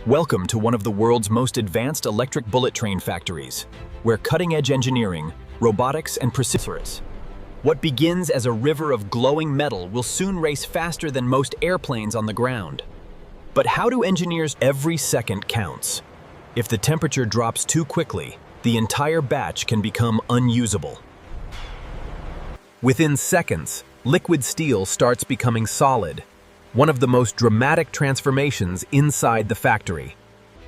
Welcome to one of the world's most advanced electric bullet train factories, where cutting-edge engineering, robotics, and precision. What begins as a river of glowing metal will soon race faster than most airplanes on the ground. But how do engineers? Every second counts. If the temperature drops too quickly, the entire batch can become unusable. Within seconds, liquid steel starts becoming solid, one of the most dramatic transformations inside the factory.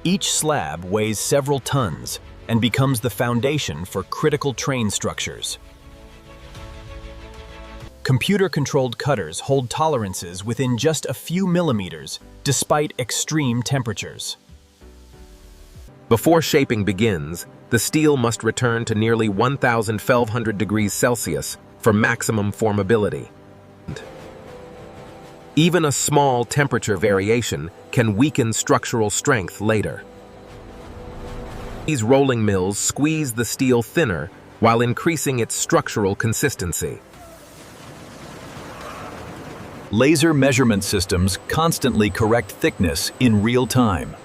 Each slab weighs several tons and becomes the foundation for critical train structures. Computer-controlled cutters hold tolerances within just a few millimeters, despite extreme temperatures. Before shaping begins, the steel must return to nearly 1,200 degrees Celsius for maximum formability. Even a small temperature variation can weaken structural strength later. These rolling mills squeeze the steel thinner while increasing its structural consistency. Laser measurement systems constantly correct thickness in real time.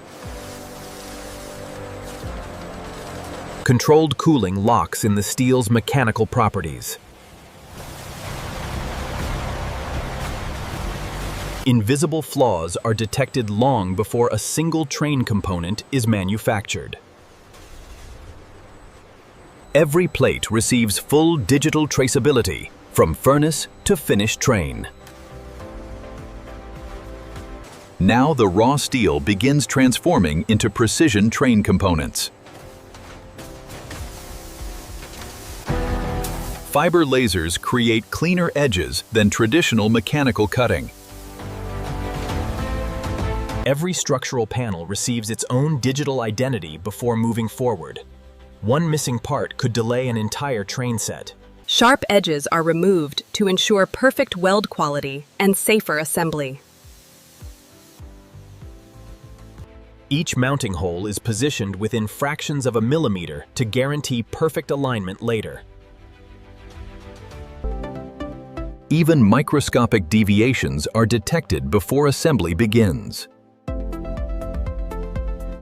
Controlled cooling locks in the steel's mechanical properties. Invisible flaws are detected long before a single train component is manufactured. Every plate receives full digital traceability from furnace to finished train. Now the raw steel begins transforming into precision train components. Fiber lasers create cleaner edges than traditional mechanical cutting. Every structural panel receives its own digital identity before moving forward. One missing part could delay an entire train set. Sharp edges are removed to ensure perfect weld quality and safer assembly. Each mounting hole is positioned within fractions of a millimeter to guarantee perfect alignment later. Even microscopic deviations are detected before assembly begins.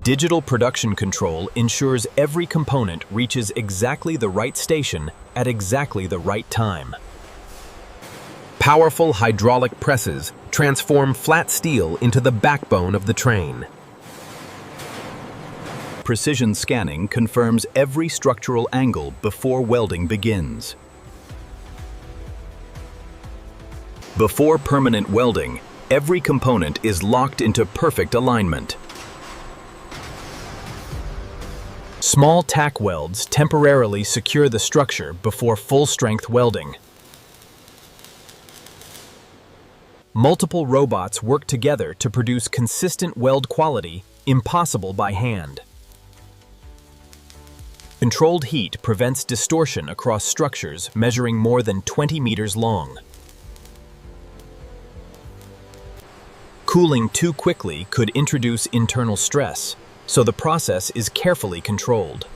Digital production control ensures every component reaches exactly the right station at exactly the right time. Powerful hydraulic presses transform flat steel into the backbone of the train. Precision scanning confirms every structural angle before welding begins. Before permanent welding, every component is locked into perfect alignment. Small tack welds temporarily secure the structure before full-strength welding. Multiple robots work together to produce consistent weld quality impossible by hand. Controlled heat prevents distortion across structures measuring more than 20 meters long. Cooling too quickly could introduce internal stress, so the process is carefully controlled.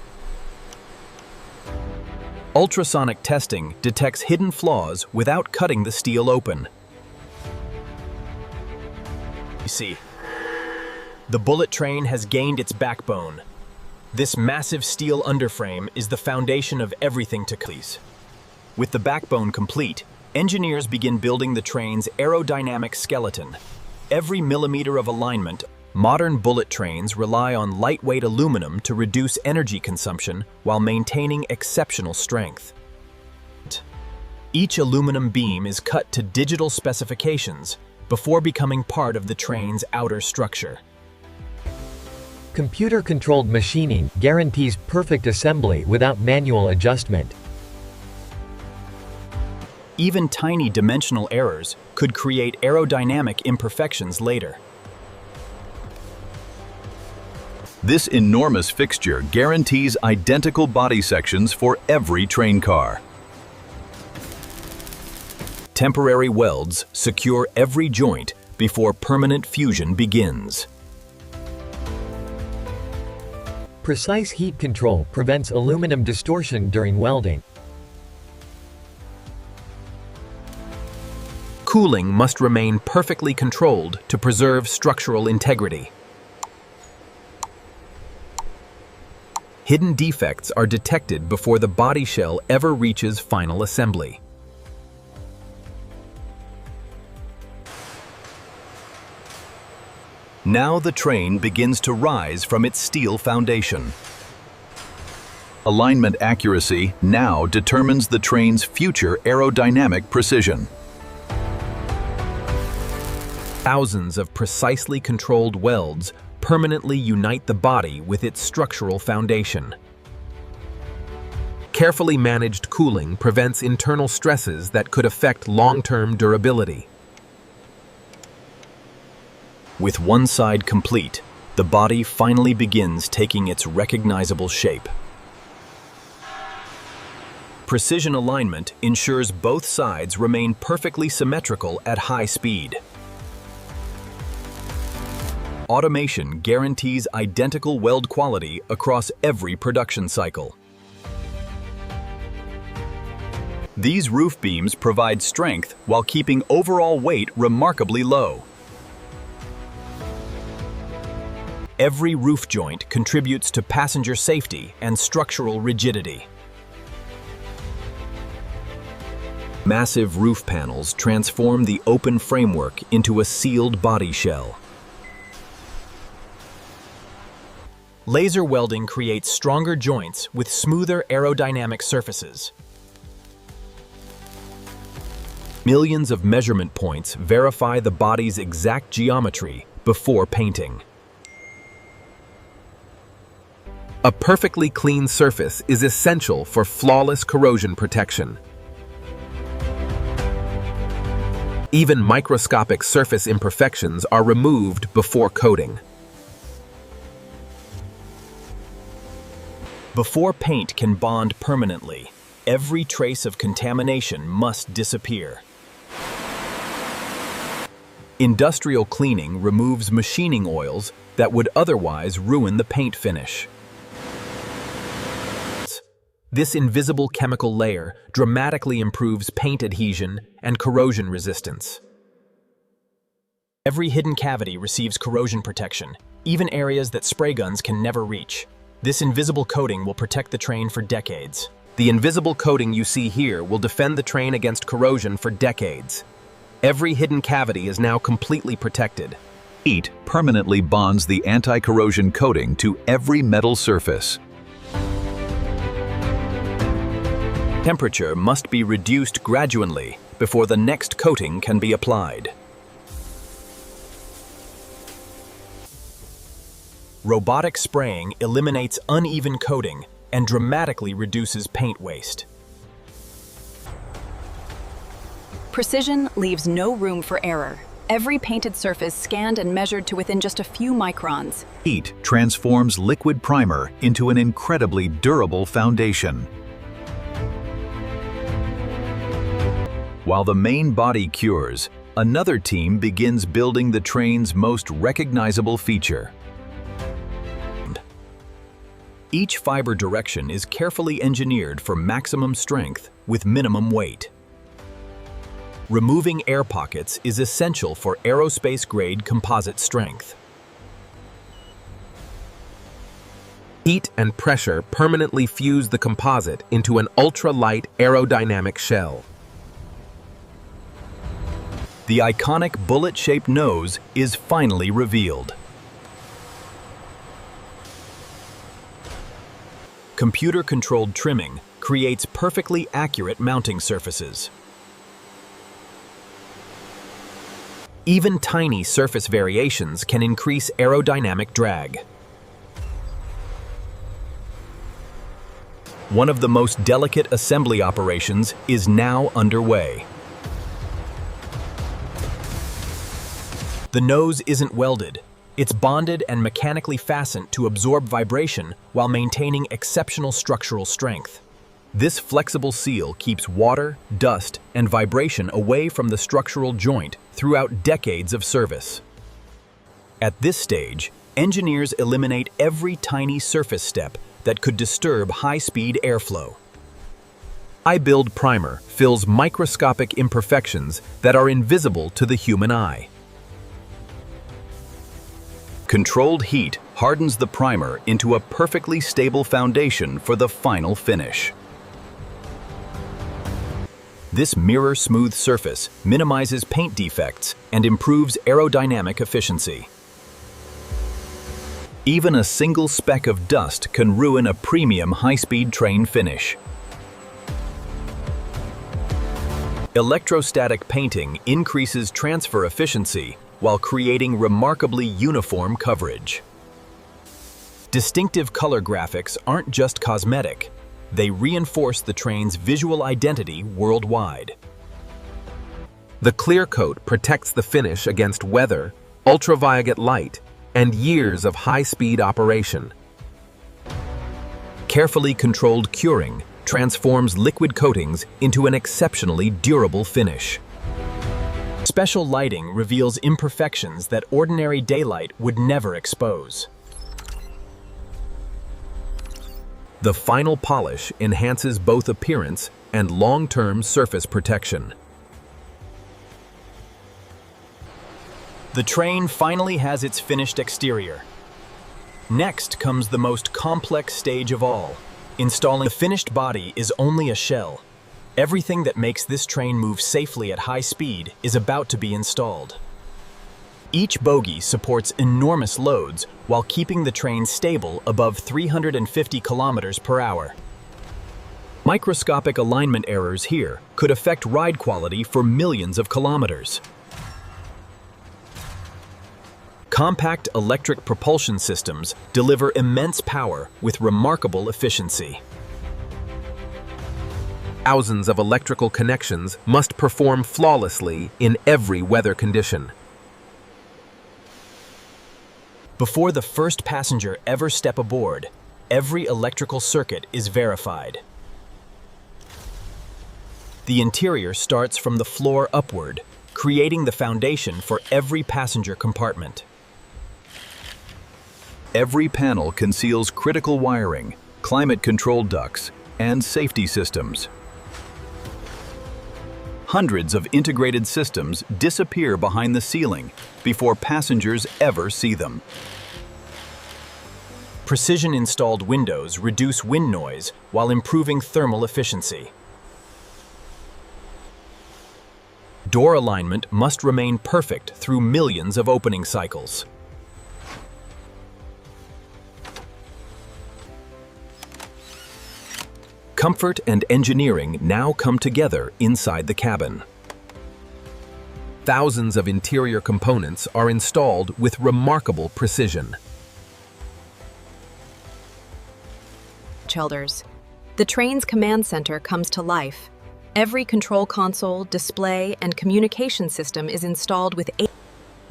Ultrasonic testing detects hidden flaws without cutting the steel open. You see, the bullet train has gained its backbone. This massive steel underframe is the foundation of everything to come. With the backbone complete, engineers begin building the train's aerodynamic skeleton. Every millimeter of alignment. Modern bullet trains rely on lightweight aluminum to reduce energy consumption while maintaining exceptional strength. Each aluminum beam is cut to digital specifications before becoming part of the train's outer structure. Computer-controlled machining guarantees perfect assembly without manual adjustment. Even tiny dimensional errors could create aerodynamic imperfections later. This enormous fixture guarantees identical body sections for every train car. Temporary welds secure every joint before permanent fusion begins. Precise heat control prevents aluminum distortion during welding. Cooling must remain perfectly controlled to preserve structural integrity. hidden defects are detected before the body shell ever reaches final assembly. Now the train begins to rise from its steel foundation. Alignment accuracy now determines the train's future aerodynamic precision. Thousands of precisely controlled welds permanently unite the body with its structural foundation. Carefully managed cooling prevents internal stresses that could affect long-term durability. With one side complete, the body finally begins taking its recognizable shape. Precision alignment ensures both sides remain perfectly symmetrical at high speed. Automation guarantees identical weld quality across every production cycle. These roof beams provide strength while keeping overall weight remarkably low. Every roof joint contributes to passenger safety and structural rigidity. Massive roof panels transform the open framework into a sealed body shell. Laser welding creates stronger joints with smoother aerodynamic surfaces. Millions of measurement points verify the body's exact geometry before painting. A perfectly clean surface is essential for flawless corrosion protection. Even microscopic surface imperfections are removed before coating. Before paint can bond permanently, every trace of contamination must disappear. Industrial cleaning removes machining oils that would otherwise ruin the paint finish. This invisible chemical layer dramatically improves paint adhesion and corrosion resistance. Every hidden cavity receives corrosion protection, even areas that spray guns can never reach. This invisible coating will protect the train for decades. The invisible coating you see here will defend the train against corrosion for decades. Every hidden cavity is now completely protected. Heat permanently bonds the anti-corrosion coating to every metal surface. Temperature must be reduced gradually before the next coating can be applied. Robotic spraying eliminates uneven coating and dramatically reduces paint waste. Precision leaves no room for error. Every painted surface scanned and measured to within just a few microns. Heat transforms liquid primer into an incredibly durable foundation. While the main body cures, another team begins building the train's most recognizable feature. Each fiber direction is carefully engineered for maximum strength with minimum weight. Removing air pockets is essential for aerospace-grade composite strength. Heat and pressure permanently fuse the composite into an ultra-light aerodynamic shell. The iconic bullet-shaped nose is finally revealed. Computer-controlled trimming creates perfectly accurate mounting surfaces. Even tiny surface variations can increase aerodynamic drag. One of the most delicate assembly operations is now underway. The nose isn't welded. It's bonded and mechanically fastened to absorb vibration while maintaining exceptional structural strength. This flexible seal keeps water, dust, and vibration away from the structural joint throughout decades of service. At this stage, engineers eliminate every tiny surface step that could disturb high-speed airflow. High-build primer fills microscopic imperfections that are invisible to the human eye. Controlled heat hardens the primer into a perfectly stable foundation for the final finish. This mirror-smooth surface minimizes paint defects and improves aerodynamic efficiency. Even a single speck of dust can ruin a premium high-speed train finish. Electrostatic painting increases transfer efficiency while creating remarkably uniform coverage. Distinctive color graphics aren't just cosmetic. They reinforce the train's visual identity worldwide. The clear coat protects the finish against weather, ultraviolet light, and years of high-speed operation. Carefully controlled curing transforms liquid coatings into an exceptionally durable finish. Special lighting reveals imperfections that ordinary daylight would never expose. The final polish enhances both appearance and long-term surface protection. The train finally has its finished exterior. Next comes the most complex stage of all. Installing the finished body is only a shell. Everything that makes this train move safely at high speed is about to be installed. Each bogie supports enormous loads while keeping the train stable above 350 kilometers per hour. Microscopic alignment errors here could affect ride quality for millions of kilometers. Compact electric propulsion systems deliver immense power with remarkable efficiency. Thousands of electrical connections must perform flawlessly in every weather condition. Before the first passenger ever step aboard, every electrical circuit is verified. The interior starts from the floor upward, creating the foundation for every passenger compartment. Every panel conceals critical wiring, climate control ducts, and safety systems. Hundreds of integrated systems disappear behind the ceiling before passengers ever see them. Precision-installed windows reduce wind noise while improving thermal efficiency. Door alignment must remain perfect through millions of opening cycles. Comfort and engineering now come together inside the cabin. Thousands of interior components are installed with remarkable precision. Elders. The train's command center comes to life. Every control console, display, and communication system is installed with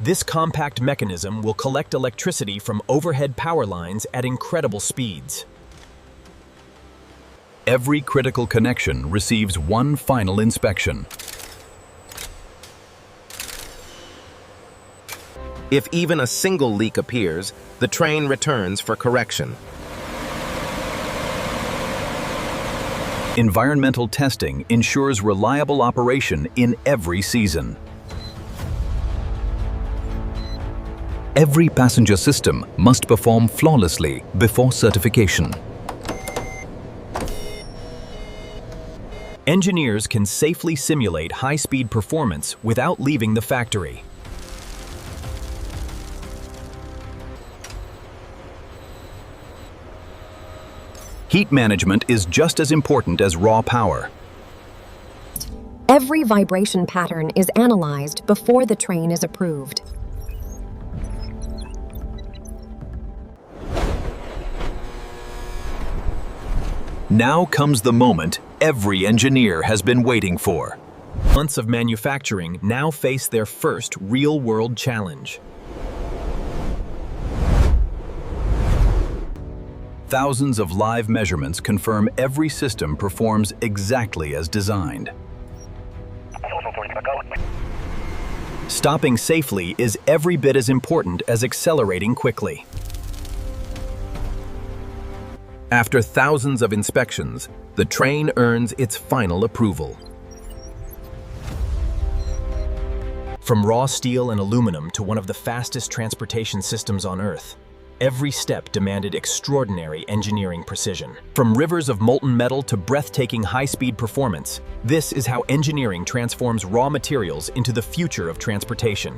This compact mechanism will collect electricity from overhead power lines at incredible speeds. Every critical connection receives one final inspection. If even a single leak appears, the train returns for correction. Environmental testing ensures reliable operation in every season. Every passenger system must perform flawlessly before certification. Engineers can safely simulate high-speed performance without leaving the factory. Heat management is just as important as raw power. Every vibration pattern is analyzed before the train is approved. Now comes the moment every engineer has been waiting for. Months of manufacturing now face their first real-world challenge. Thousands of live measurements confirm every system performs exactly as designed. Stopping safely is every bit as important as accelerating quickly. After thousands of inspections, the train earns its final approval. From raw steel and aluminum to one of the fastest transportation systems on Earth, every step demanded extraordinary engineering precision. From rivers of molten metal to breathtaking high-speed performance, this is how engineering transforms raw materials into the future of transportation.